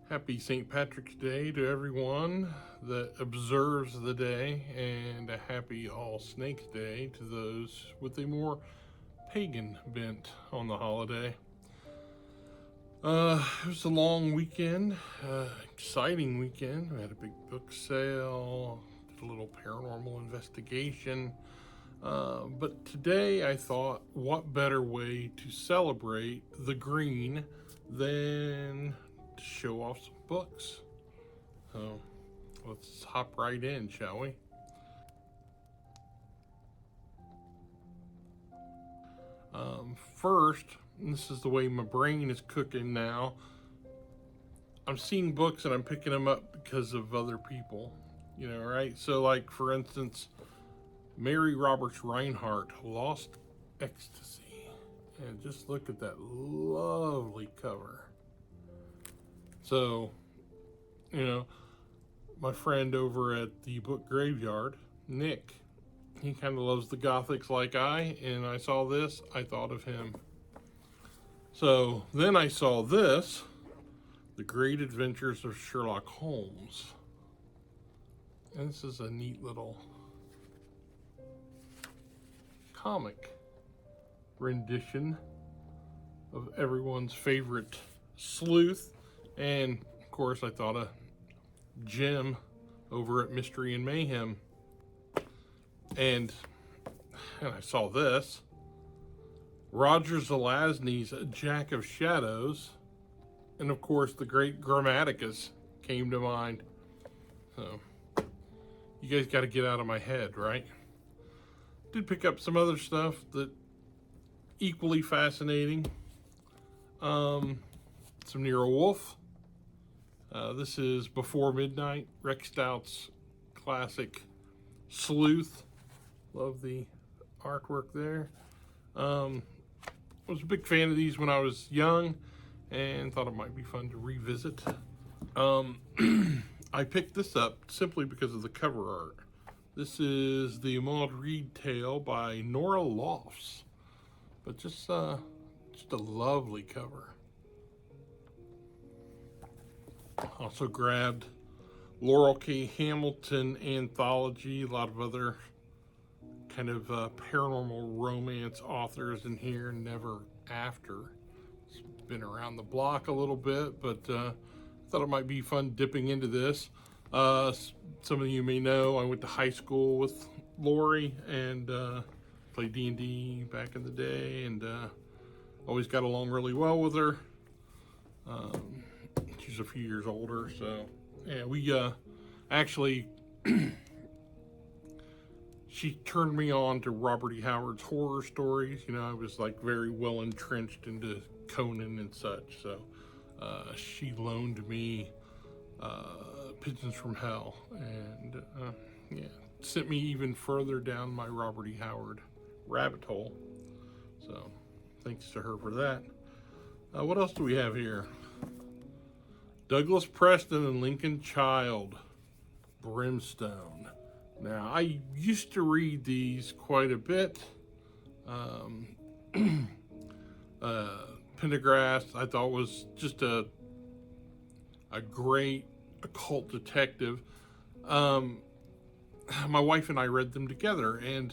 Happy St. Patrick's Day to everyone that observes the day, and a happy All Snakes Day to those with a more pagan bent on the holiday. It was a long weekend, exciting weekend. We had a big book sale, did a little paranormal investigation. But today I thought, what better way to celebrate the green than to show off some books? So let's hop right in, shall we? First, and this is the way my brain is cooking now. I'm seeing books and I'm picking them up because of other people, right? So, like, for instance, Mary Roberts Reinhardt, Lost Ecstasy. And just look at that lovely cover. So, my friend over at the book graveyard, Nick, he kind of loves the Gothics like and I saw this, I thought of him. So then I saw this, The Great Adventures of Sherlock Holmes. And this is a neat little comic rendition of everyone's favorite sleuth. And of course I thought of Jim over at Mystery and Mayhem. And I saw this, Roger Zelazny's Jack of Shadows, and of course the great Grammaticus came to mind. So you guys got to get out of my head, right? Did pick up some other stuff that equally fascinating. Some Nero Wolfe. This is Before Midnight, Rex Stout's classic sleuth. Love the artwork there. I was a big fan of these when I was young and thought it might be fun to revisit. I picked this up simply because of the cover art. This is the Maud Reed tale by Nora Lofts, but just a lovely cover. Also grabbed Laurel K. Hamilton anthology, a lot of other kind of paranormal romance authors in here. Never After. It's been around the block a little bit, but I thought it might be fun dipping into this. Some of you may know I went to high school with Lori and played D&D back in the day, and always got along really well with her. She's a few years older, so yeah, we actually she turned me on to Robert E. Howard's horror stories. I was like very well entrenched into Conan and such, so she loaned me Pigeons from Hell, and sent me even further down my Robert E. Howard rabbit hole. So thanks to her for that. What else do we have here? Douglas Preston and Lincoln Child, Brimstone. Now, I used to read these quite a bit. Pendergast, I thought, was just a great occult detective. My wife and I read them together, and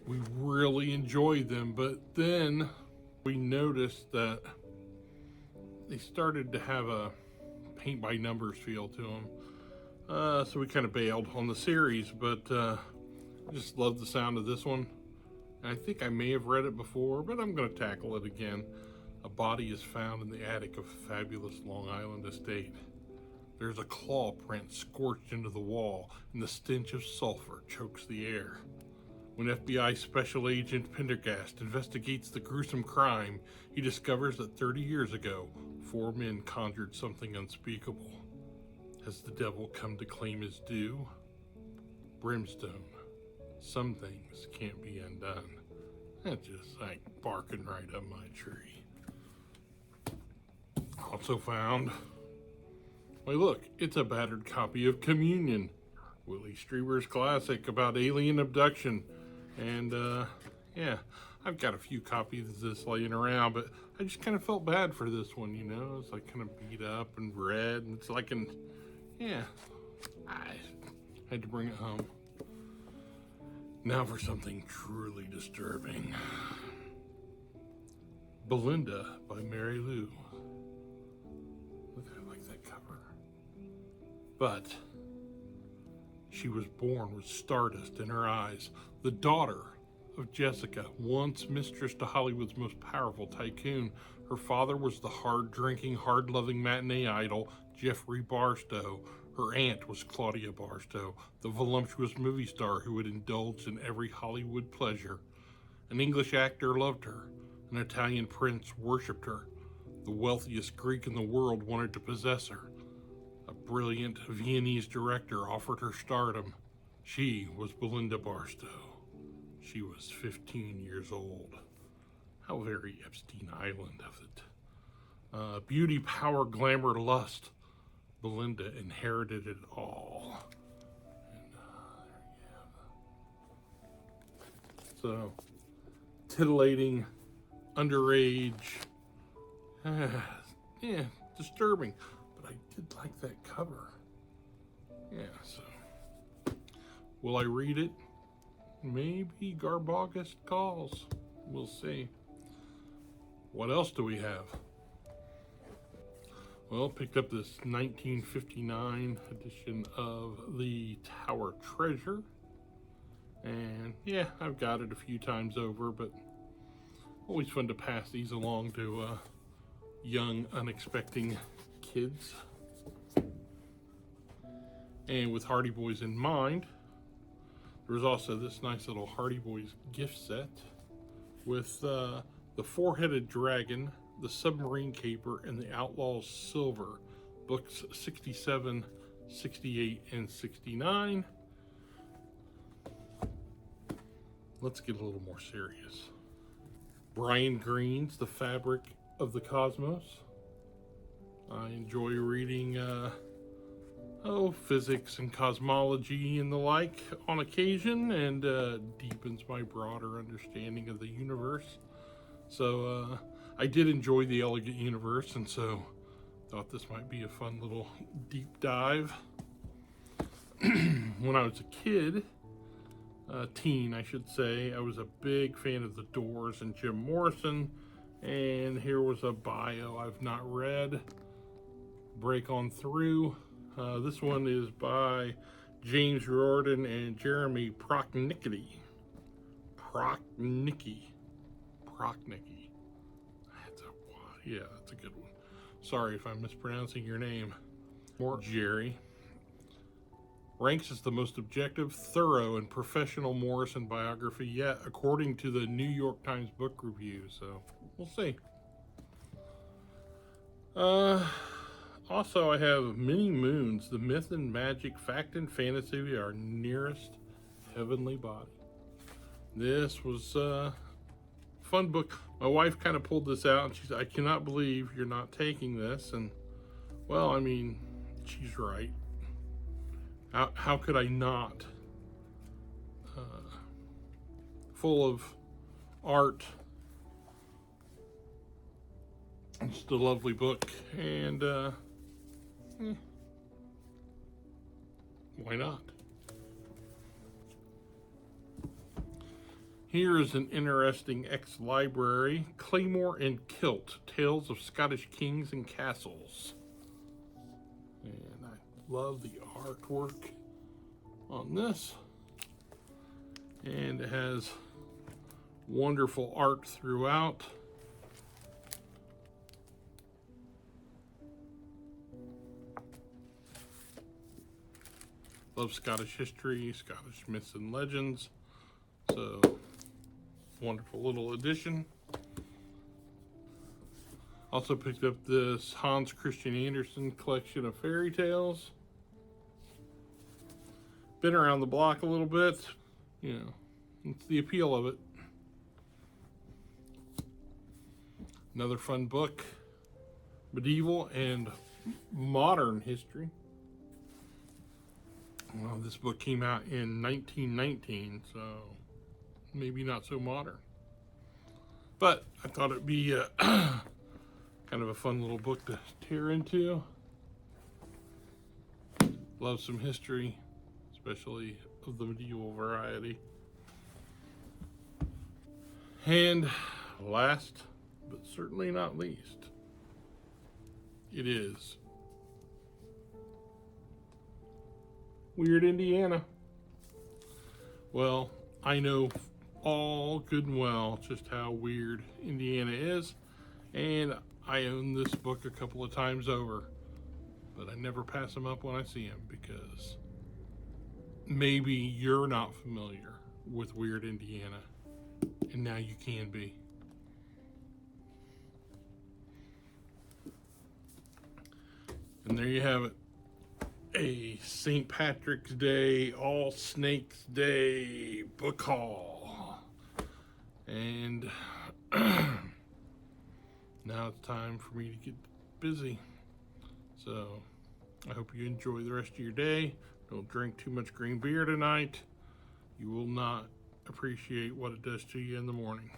we really enjoyed them. But then we noticed that they started to have a paint by numbers feel to them. So we kind of bailed on the series, but I just love the sound of this one. I think I may have read it before, but I'm going to tackle it again. A body is found in the attic of a fabulous Long Island estate. There's a claw print scorched into the wall, and the stench of sulfur chokes the air. When FBI Special Agent Pendergast investigates the gruesome crime, he discovers that 30 years ago, 4 men conjured something unspeakable. Has the devil come to claim his due? Brimstone. Some things can't be undone. That's just like barking right up my tree. Also found, wait, look, it's a battered copy of Communion, Willie Strieber's classic about alien abduction. And I've got a few copies of this laying around, but I just kind of felt bad for this one, you know? It's like kind of beat up and red, and it's like yeah, I had to bring it home. Now for something truly disturbing. Belinda by Mary Lou. Look, I like that cover. But she was born with stardust in her eyes, the daughter of Jessica, once mistress to Hollywood's most powerful tycoon. Her father was the hard-drinking, hard-loving matinee idol, Jeffrey Barstow. Her aunt was Claudia Barstow, the voluptuous movie star who had indulged in every Hollywood pleasure. An English actor loved her. An Italian prince worshipped her. The wealthiest Greek in the world wanted to possess her. A brilliant Viennese director offered her stardom. She was Belinda Barstow. She was 15 years old. How very Epstein Island of it. Beauty, power, glamour, lust. Belinda inherited it all. And there you have it. So, titillating, underage, yeah, disturbing. But I did like that cover. Yeah, so. Will I read it? Maybe Garbaugust calls. We'll see. What else do we have? Well, picked up this 1959 edition of The Tower Treasure. And yeah, I've got it a few times over, but always fun to pass these along to young, unexpecting kids. And with Hardy Boys in mind, there was also this nice little Hardy Boys gift set with the Four-Headed Dragon, the Submarine Caper, and the Outlaw's Silver, books 67, 68, and 69. Let's get a little more serious. Brian Greene's The Fabric of the Cosmos. I enjoy reading physics and cosmology and the like on occasion, and deepens my broader understanding of the universe. So I did enjoy The Elegant Universe, and so thought this might be a fun little deep dive. When I was a kid, teen I should say, I was a big fan of The Doors and Jim Morrison, and here was a bio I've not read. Break on through. This one is by James Riordan and Jeremy Prochnicki. That's a good one. Sorry if I'm mispronouncing your name. Jerry ranks as the most objective, thorough, and professional Morrison biography yet, according to the New York Times Book Review. So we'll see. Also, I have Many Moons, the myth and magic, fact and fantasy of our nearest heavenly body. This was a fun book. My wife kind of pulled this out and she said, I cannot believe you're not taking this. And, well, I mean, she's right. How could I not? Full of art. Just a lovely book. And, why not? Here is an interesting ex-library, Claymore and Kilt, Tales of Scottish Kings and Castles. And I love the artwork on this. And it has wonderful art throughout. Love Scottish history, Scottish myths and legends. So, wonderful little edition. Also picked up this Hans Christian Andersen collection of fairy tales. Been around the block a little bit. You know, it's the appeal of it. Another fun book. Medieval and modern history. Well, this book came out in 1919, so maybe not so modern. But I thought it'd be kind of a fun little book to tear into. Love some history, especially of the medieval variety. And last, but certainly not least, it is Weird Indiana. Well, I know all good and well just how weird Indiana is, and I own this book a couple of times over, but I never pass them up when I see them because maybe you're not familiar with Weird Indiana, and now you can be. And there you have it. A St. Patrick's Day, All Snakes Day book haul. And now it's time for me to get busy. So I hope you enjoy the rest of your day. Don't drink too much green beer tonight. You will not appreciate what it does to you in the morning.